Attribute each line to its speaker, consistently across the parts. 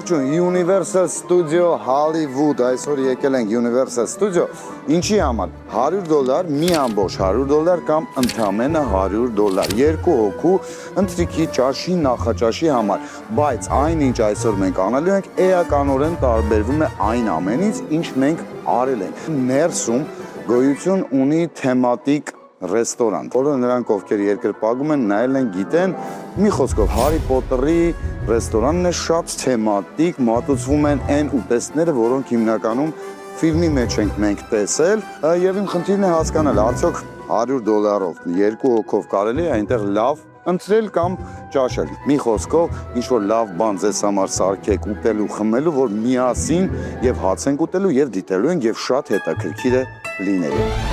Speaker 1: Ողջույն, Universal Studio Hollywood, այսօր եկել ենք Universal Studio, ինչի համար, $100, մի ամբողջ $100 կամ ընդամենը $100, երկու հոգու ընթրիքի ճաշի, նախաճաշի համար, բայց այն ինչ այսօր մենք անելու ենք, էականորեն տարբերվում է այն ամենից, ինչ մենք արել ենք, ներսում գոյություն ունի թեմատիկ ռեստորան, որը նրանք ովքեր երկրպագում են, նայել են, գիտեն, մի խոսքով Հարի Պոտերի ռեստորանն է շատ թեմատիկ, մատուցվում են այն ուտեստները, որոնք հիմնականում ֆիլմի մեջ ենք մենք տեսել, եւ իմ խնդիրն է հասկանալ, արդյոք $100-ով երկու հոգով կարելի է այնտեղ լավ ընտրել կամ ճաշել։ Մի խոսքով, ինչ որ լավ բան ձեզ համար սարքեք ուտելու, խմելու, որ միասին եւ հաց ենք ուտելու եւ դիտելու ենք եւ շատ հետաքրքիր է լինելու։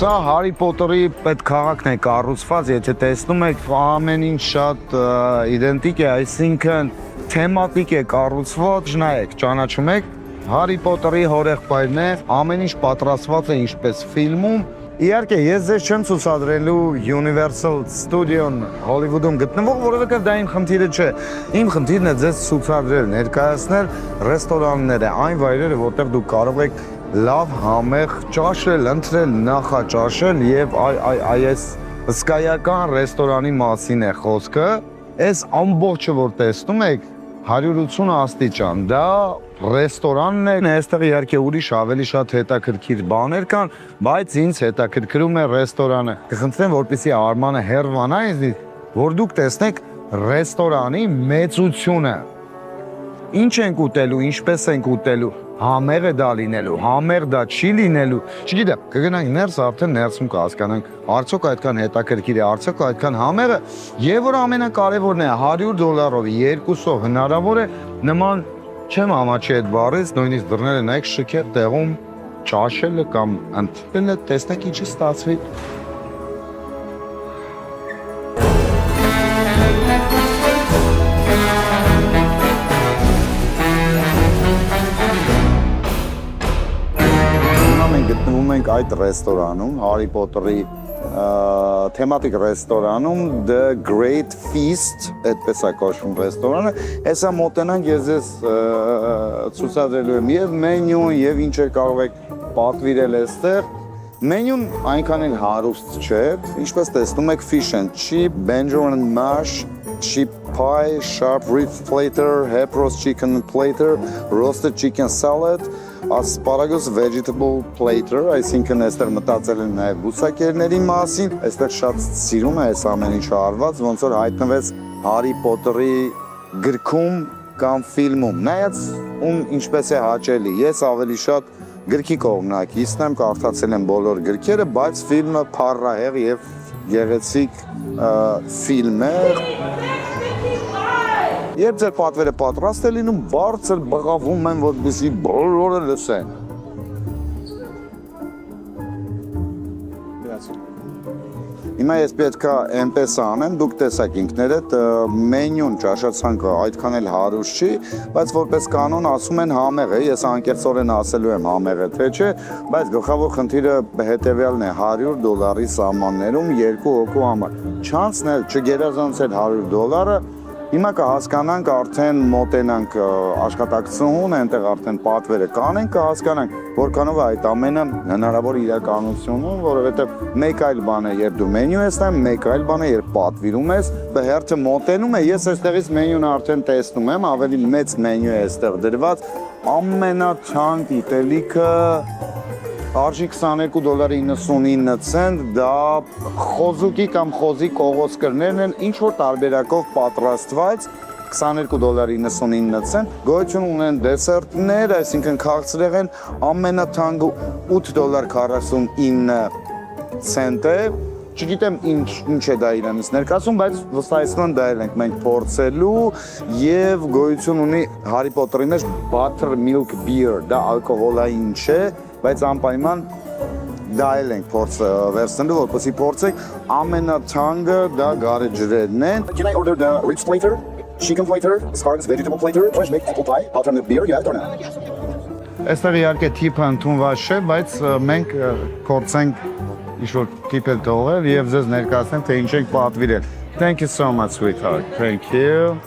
Speaker 1: Սա Հարի Պոտերի պետքաղաքն է կառուցված, եթե տեսնում եք, ամեն ինչ շատ իդենտիկ է, այսինքն թեմատիկ է կառուցված, նայեք, ճանաչում եք, Հարի Պոտերի հորեղբայրն է, ամեն ինչ պատրաստված է ինչպես ֆիլմում։ Իհարկե, ես ձեզ չեմ ցուցադրելու Universal Studio-ն Հոլիվուդում գտնվող, որովհետև դա իմ խնդիրը չէ։ Իմ խնդիրն է ձեզ ցուցադրել, ներկայացնել ռեստորանները, այն վայրերը, որտեղ դուք կարող եք լավ համեղ ճաշել, ընտրել, նախաճաշել եւ այս հսկայական ռեստորանի մասին է խոսքը։ Այս ամբողջը որ տեսնում եք 180 աստիճան, դա ռեստորանն է, այստեղ իհարկե ուրիշ ավելի շատ հետաքրքիր բաներ կան, բայց ինձ հետաքրքրում է ռեստորանը։ Կխնդրեմ, որպեսզի Արմանը հեռվանա ինձնից, որ դուք տեսնեք ռեստորանի մեծությունը։ Ինչ ենք ուտելու, ինչպես ենք ուտելու, համեղ է դա լինելու, համեղ դա չի լինելու, չգիտեմ, կգնանք ներս, արդեն ներսում կհասկանանք, արդյոք այդքան հետաքրքիր է, արդյոք այդքան համեղ է, եւ որ ամենակարևորն է, $100-ով, երկուսով հնարավոր է նման չեմ ամաչի այդ բառից, նույնիսկ դռները նայեք շքեղ տեղում ճաշելը կամ ընտրելը, տեսնեք ինչի ստացվի։ Գտնվում ենք այդ ռեստորանում, Հարի Պոտերի թեմատիկ ռեստորանում, The Great Feast, այդպես է կոչվում ռեստորանը, հեսա մոտենանք ես ձեզ ցուցադրելու եմ եւ մենյուն եւ ինչ կարող եք պատվիրել այստեղ։ Մենյուն այնքան էլ հարուստ չէ, ինչպես տեսնում եք fish and chip, Benjamin mash, chip pie, sharp rib platter, Hepros chicken platter, roasted chicken salad, Asparagus vegetable platter, այսինքն այստեղ մտածել են նաև բուսակերների մասին, այստեղ շատ սիրում է այս ամեն ինչը արված, ոնց որ հայտնվեց Հարի Պոտերի գրքում կամ ֆիլմում, նայած ում ինչպես է հաճելի, ես ավելի շատ գրքի կողմնակիցն եմ, կարդացել եմ բոլոր գրքերը, բայց ֆիլմը փառահեղ եւ գեղեցիկ ֆիլմ է։ Երբ ձեր պատվերը պատրաստ է լինում, բարձր բղավում են, որպեսզի բոլորը լսեն։ Հիմա ես պետք է այնպես անեմ, դուք տեսակ ինքներդ մենյուն ճաշացանկը այդքան էլ հարուստ չի, բայց որպես կանոն ասում են համեղ է, ես անկեղծորեն ասելու եմ համեղ է, թե չէ, բայց գլխավոր խնդիրը հետևյալն է, $100 սահմաններում երկու հոգու համար։ Չանցնել, չգերազանցել $100, հիմա կհասկանանք արդեն մոտենանք աշխատակցուհուն, այնտեղ արդեն պատվերը կանենք, կհասկանանք, որքանով է այդ ամենը հնարավոր իրականությունում, որովհետև մեկ այլ բան է, երբ դու մենյու ես նայում, մեկ այլ բան է, երբ պատվիրում ես, հերթը մոտենում է, ես այստեղից մենյուն արդեն տեսնում եմ, ավելի մեծ մենյու է այստեղ դրված, ամենաթանկ ուտելիքը արժի $22.99, դա խոզուկի կամ խոզի կողոսկրներն են, ինչ-որ տարբերակով պատրաստված, $22.99, գոյություն ունեն դեսերտներ, այսինքն քաղցրեղ են, ամենաթանկը $8.49 է, չգիտեմ ինչ է դա իրանից ներկայացում, բայց վստահեցնում դա ենք մենք փորձելու եւ գոյություն ունի Հարի Պոտերի մեջ Buttermilk Beer, դա ալկոհոլային չէ, բայց անպայման դա էլ ենք փորձ վերցնելու, որպեսզի փորձեք ամենաթանկը դա գարեջրերն են։
Speaker 2: Can I order the ribs plater, chicken plater, as far as vegetable plater? Let's make apple pie. Alternate beer, you have it or not?
Speaker 1: Այստեղ իհարկե թիպը ընդունված չէ, բայց մենք կորցենք ինչ-որ թիպել տողել եւ ձեզ ներկայացնենք, թե ինչ ենք պատվիրել։ Thank you so much, sweetheart. Thank you.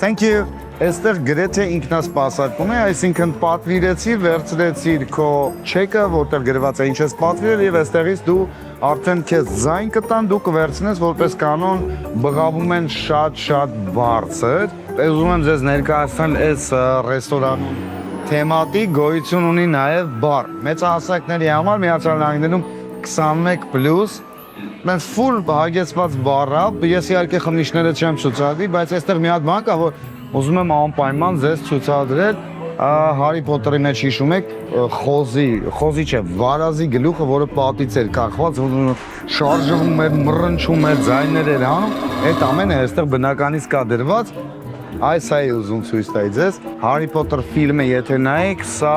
Speaker 1: Thank you. Այստեղ գրեթե ինքնասպասարկում է, այսինքն պատվիրեցի, վերցրեցիր քո չեկը, որտեղ գրված է ինչ ես պատվիրել եւ այստեղից դու արդեն քեզ ձայն կտան, դու կվերցնես որպես կանոն բղավում են շատ բարձր։ Ուզում եմ ձեզ ներկայացնել այս ռեստորան թեմատիկ գոյություն ունի նաև բար։ Մեծահասակների համար Միացյալ Նահանգներում 21+, մենք full հագեցված բար է, ես իհարկե խմիչքները չեմ ցուցադրի, բայց այստեղ մի հատ բան կա, որ ուզում եմ անպայման ձեզ ցուցադրել, Հարի Փոթերի մեջ հիշում եք խոզի չէ, վարազի գլուխը, որը պատից էր կախված, շարժվում էր, մռնչում էր, ձայներ էր անում, այդ ամենը այստեղ բնականից կա դրված։ Այս է ուզում ցույց տալ ձեզ, Հարի Փոթեր ֆիլմը եթե նայեք, սա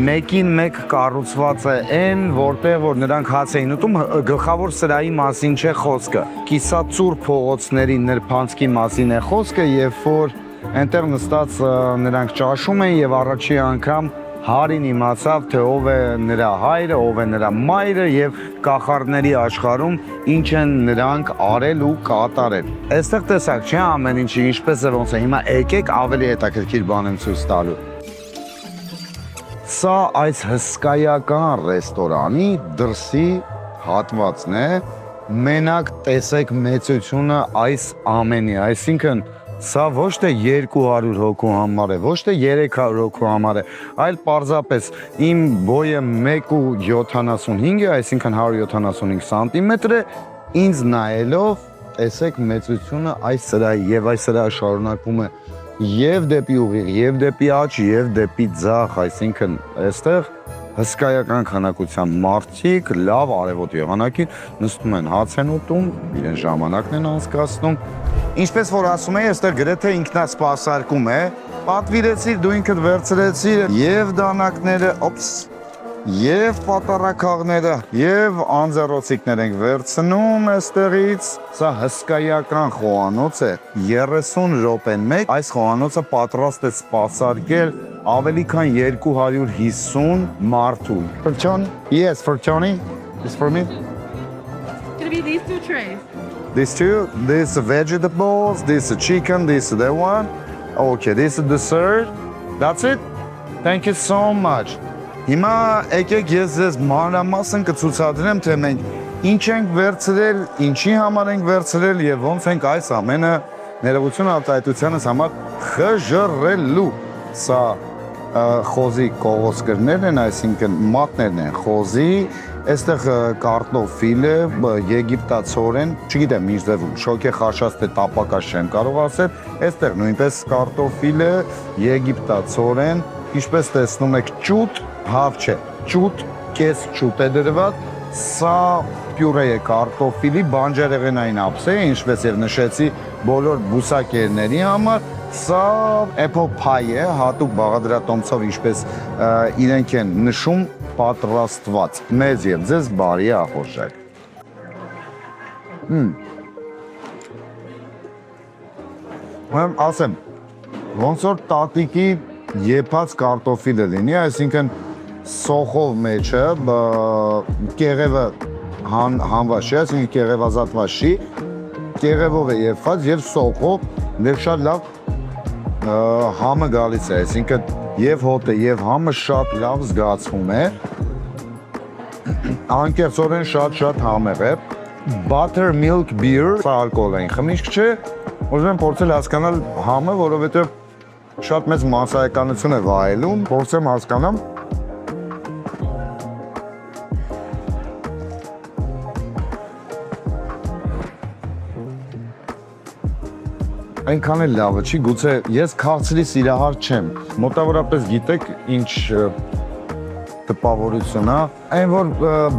Speaker 1: մեկին մեկ կառուցված է այն, որտեղ որ նրանք հաց էին ուտում, գլխավոր սրահի մասին չէ խոսքը։ Կիսածուր փողոցների նրբանցքի մասին է խոսքը, երբ որ այնտեղ նստած նրանք ճաշում են եւ առաջի անգամ Հարին իմացավ, թե ով է նրա հայրը, ով է նրա մայրը եւ կախարդների աշխարհում ինչ են նրանք արել ու կատարել։ Այստեղ տեսակ չէ ամեն ինչի ինչպես է ոնց է։ Հիմա եկեք ավելի հետաքրքիր բան եմ ցույց տալու։ Սա այս հսկայական ռեստորանի դրսի հատվածն է։ Մենակ տեսեք մեծությունը այս ամենի, այսինքն սա ոչ թե 200 հոգու համար է, ոչ թե 300 հոգու համար է, այլ պարզապես իմ բոյը 1.75 է, այսինքն 175 սանտիմետր է, ինձ նայելով տեսեք մեծությունը այս սրահի եւ այս սրահը շարունակվում է եւ դեպի ուղիղ, եւ դեպի աջ, եւ դեպի ձախ, այսինքն այստեղ հսկայական քանակության մարդիկ լավ արևոտ եղանակին նստում են, հաց են ուտում, իրեն ժամանակն են անցկացնում։ Ինչպես որ ասում էի, այստեղ գրեթե ինքնասպասարկում է, պատվիրեցիր, դու ինքդ վերցրեցիր եւ դանակները, եւ պատառաքաղները, եւ անձեռոցիկներ ենք վերցնում այստեղից։ Սա հսկայական խոհանոց է, 30 րոպեն մեկ այս խոհանոցը պատրաստ է սպասարկել ավելի քան 250 մարդու։ For Tony? Yes, for Tony. It's for me.
Speaker 3: It's gonna be these two trays.
Speaker 1: These two, this vegetables, this chicken, this the one. Okay, this is dessert. That's it. Thank you so much. Հիմա եկեք ես ձեզ մանրամասն կցուցադրեմ, թե մենք ինչ ենք վերցրել, ինչի համար ենք վերցրել եւ ոնց ենք այս ամենը ներողություն արտահայտությանս համար խժռելու։ Սա խոզի կողոսկրներն են, այսինքն մատներն են խոզի, այստեղ կարտոֆիլ է, եգիպտացորեն, չգիտեմ ինչ ձևում, շոկե խաշած թե տապակաշ չեմ կարող ասել, այստեղ նույնպես կարտոֆիլ է, եգիպտացորեն, ինչպես տեսնում եք ճուտ, հավ չէ, ճուտ, կես ճուտ է դրված, սա պյուրե է կարտոֆիլի, բանջարեղենային ափսե, ինչպես եւ նշեցի բոլոր բուսակերների համար, սա apple pie է, հատուկ բաղադրատոմսով, ինչպես իրենք են նշում, պատրաստված։ Մեզ եւ ձեզ բարի ախորժակ։ Ասեմ, ոնց որ տատիկի եփած կարտոֆիլը լինի, այսինքն սոխով մեջը, կեղևը հանված չի, այսինքն կեղևազատված չի, կեղևով է եփված եւ սոխով, եւ շատ լավ համը գալիս է, այսինքն եւ հոտը եւ համը շատ լավ զգացվում է, անկեղծորեն շատ համեղ է, buttermilk beer, սա ալկոհոլային խմիչք չէ, ուզում եմ փորձել հասկանալ համը, որովհետեւ շատ մեծ մասսայականություն է վայելում, փորձեմ հասկանամ։ Այնքան էլ լավը չի, գուցե ես քաղցրի սիրահար չեմ, մոտավորապես գիտեք ինչ տպավորություն է, այն որ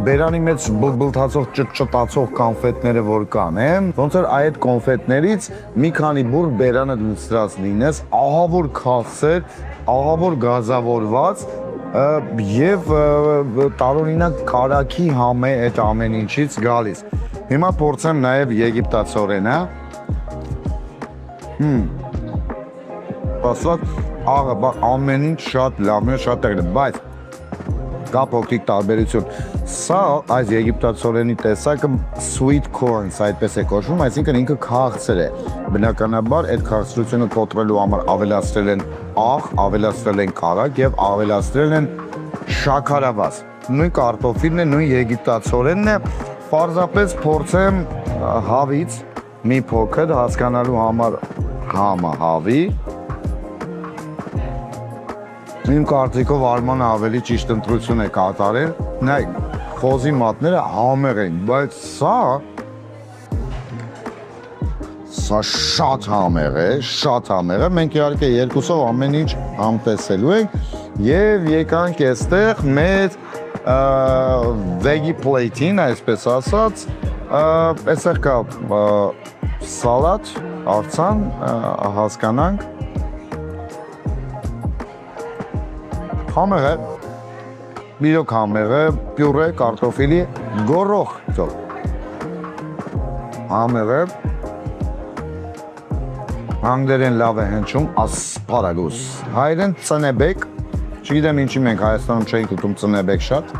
Speaker 1: բերանի մեջ բլբլթացող ճտճտացող կոնֆետները որ կան, ոնց որ այդ կոնֆետներից մի քանի բուր բերանը լցրած լինես, ահավոր քաղցր, ահավոր գազավորված, եւ տարօրինակ կարակի համ է այդ ամեն ինչից գալիս։ Հիմա փորձեմ նաեւ եգիպտացորենը։ Բասված աղա ամեն ինչ շատ լավն է, շատ տեղն է, բայց կա փոքրիկ տարբերություն։ Սա այս եգիպտացորենի տեսակը sweet corn, այդպես է կոչվում, այսինքն ինքը քաղցր է։ Բնականաբար այդ քաղցրությունը կոտրելու համար ավելացրել են աղ, ավելացրել են կարակ եւ ավելացրել են շաքարավազ։ Նույն կարտոֆիլն է, նույն եգիպտացորենն է։ Պարզապես փորձեմ հավից մի փոքր հասկանալու համար համը հավի։ Իմ կարծիքով Արմանը ավելի ճիշտ ընտրություն է կատարել։ Նայեք, խոզի մատները համեղ են, բայց սա շատ համեղ է, շատ համեղ է։ Մենք իհարկե երկուսով ամեն ինչ համտեսելու ենք եւ եկանք այստեղ մեր veggie plate-ին, այսպես ասած, այստեղ կա սալատ, արցան, հասկանանք։ Համեղ է, իրոք համեղ է, պյուրե, կարտոֆիլի, գորոխ, համեղ է, անգլերեն լավ է հնչում, ասպարագուս, հայերեն ծնեբեք, չգիտեմ ինչի մենք Հայաստանում չենք ուտում ծնեբեք շատ,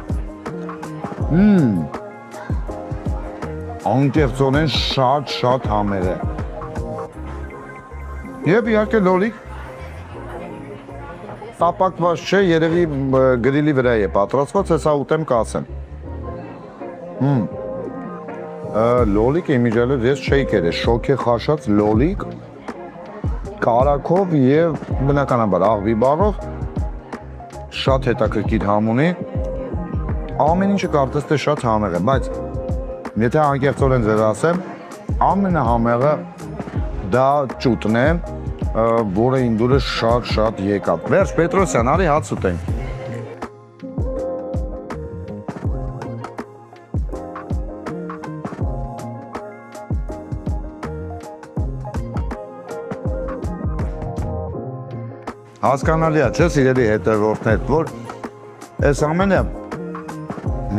Speaker 1: անկեղծորեն շատ համեղ է, և իհարկե լոլիկ, տապակված չէ, երևի գրիլի վրա է պատրաստված, հեսա ուտեմ կասեմ։ Լոլիկ իմիջալով ես շեյքեր է, շոք է խաշած լոլիկ, կարակով և բնականաբար աղվի բարով, շատ հետաքրքիր համ ունի, ամեն ինչը կարծես թե շատ համեղ է, բայց եթե անկեղծորեն ձեզ ասեմ, ամենահամեղը դա ճուտն է, որը ինդուրը շատ եկավ։ Վերջ Պետրոսյան, արի հաց ուտենք։ Հասկանալի է, չէ՞ սիրելի հետևորդներ, որ այս ամենը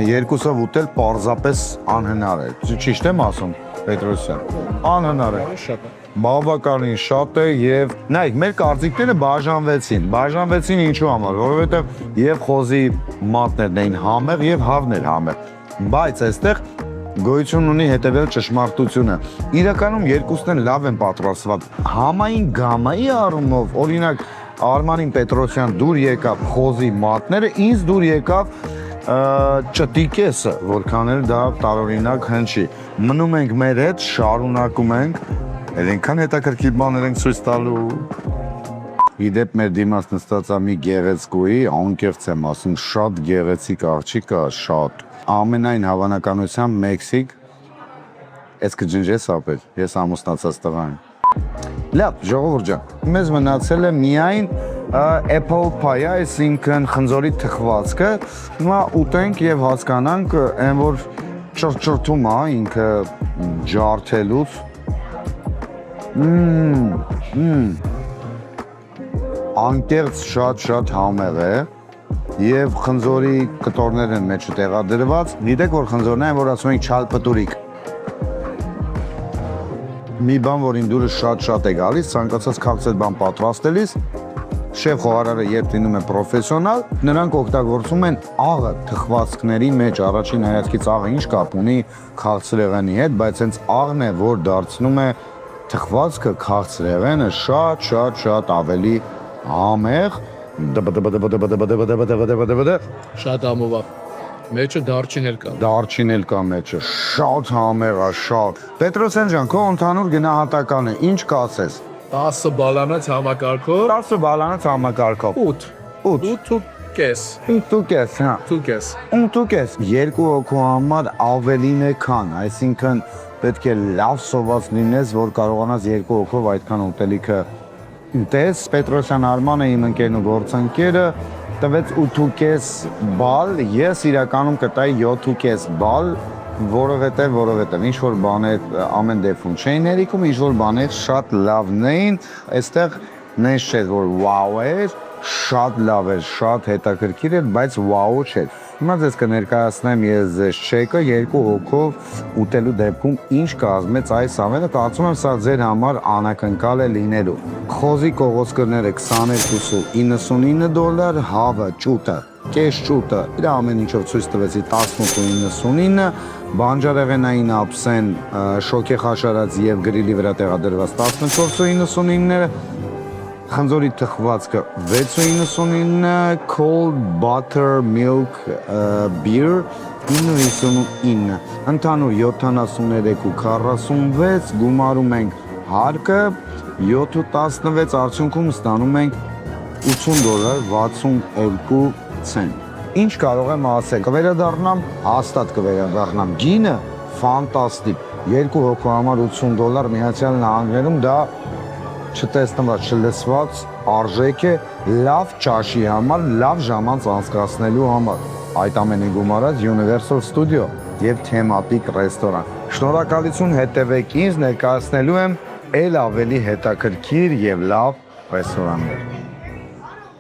Speaker 1: երկուսով ուտել պարզապես անհնար է։ Ճիշտ եմ ասում, Պետրոսյան։ Անհնար է։ Բավականին շատ է եւ նայեք մեր կարծիքները բաժանվեցին ինչու համար, որովհետեւ եւ խոզի մատներն էին համեղ եւ հավն էր համեղ, բայց այստեղ գոյություն ունի հետեւյալ ճշմարտությունը, իրականում երկուսն են լավ են պատրաստված, համային գամայի առումով, օրինակ Արմանին Պետրոսյան դուր եկավ խոզի մատները, ինձ դուր եկավ ճտիկեսը, որքան էլ դա տարօրինակ հնչի, մնում ենք մեր հետ, շարունակում ենք Այնքան հետաքրքիր բաներ ենք ցույց տալու։ Իդեպ մեր դիմաց նստած է մի գեղեցկուի, անկեղծ եմ ասում, շատ գեղեցիկ աղջիկ է, շատ։ Ամենայն հավանականությամբ Մեքսիկ, ես կջնջես ապեր, ես ամուսնացած տղա եմ։ Լավ, ժողովուրդ ջան, մեզ մնացել է միայն apple pie, այսինքն խնձորի թխվածքը, հիմա ուտենք եւ հասկանանք, այն որ ճրճրտում է ինքը ջարդելուց անկեղծ շատ համեղ է եւ խնձորի կտորներ են մեջը տեղադրված գիտեք որ խնձորն են որ ասում են չալպտուրիկ մի բան որ ինդուրը շատ է գալիս ցանկացած քաղցր բան պատրաստելիս շեֆ խոհարարը երբ լինում է պրոֆեսիոնալ նրանք օգտագործում են աղը թխվածքների մեջ առաջին հայացքից աղը ինչ կապ ունի քաղցրեղենի հետ բայց հենց աղն է որ դարձնում է թխվածքը քաղցրեղենը շատ ավելի համեղ
Speaker 4: շատ ամովա մեջը դարչին էլ կա մեջը
Speaker 1: շատ համեղ է շատ Պետրոսյան ջան քո ընդհանուր գնահատականը ինչ կասես
Speaker 4: 10 բալանոց համակարգով
Speaker 1: 10 բալանոց համակարգով 8.5 հա 8.5 երկու հոգու համար ավելին է քան այսինքն պետք է լավ սոված լինես, որ կարողանաս երկու հոգով այդքան ուտելիքը ուտես։ Պետրոսյան Արմանը իմ ընկերն ու գործընկերը տվեց 8.5 բալ, ես իրականում կտայի 7.5 բալ, որովհետև ինչ-որ բաներ ամեն դեպքում չէին ներիքում, ինչ-որ բաներ շատ լավն էին, այստեղ նենց չէր, որ վաու էր, շատ լավ էր, շատ հետաքրքիր էր, բայց վաու չէր։ Հիմա ձեզ կներկայացնեմ ես ձեզ չեկը 2 հոգով ուտելու դեպքում ինչ կազմեց այս ամենը, կարծում եմ սա ձեր համար անակնկալ է լինելու։ Խոզի կողոսկրները 22.99 $, հավը, ճուտը, կես ճուտը, իր ամեն ինչով ցույց տվեցի 18.99, բանջարեղենային ափսեն, շոկե խաշարած եւ գրիլի վրա տեղադրված 14.99, խնձորի թխվածքը 6.99, cold butter milk beer 9.59, ընդհանուր 73.46, գումարում ենք հարկը 7.16, արդյունքում ստանում ենք $80.62 ցենտ։ Ինչ կարող եմ ասել, կվերադառնամ, հաստատ կվերադառնամ, գինը ֆանտաստիկ, 2 հոգու համար $80 Միացյալ Նահանգներում դա չտեսնված, չլսված արժեք է լավ ճաշի համար, լավ ժամանց անցկացնելու համար։ Այդ ամենը գումարած Universal Studio եւ թեմատիկ ռեստորան։ Շնորհակալություն, հետևեք ինձ, ներկայացնելու եմ ել ավելի հետաքրքիր եւ լավ ռեստորաններ։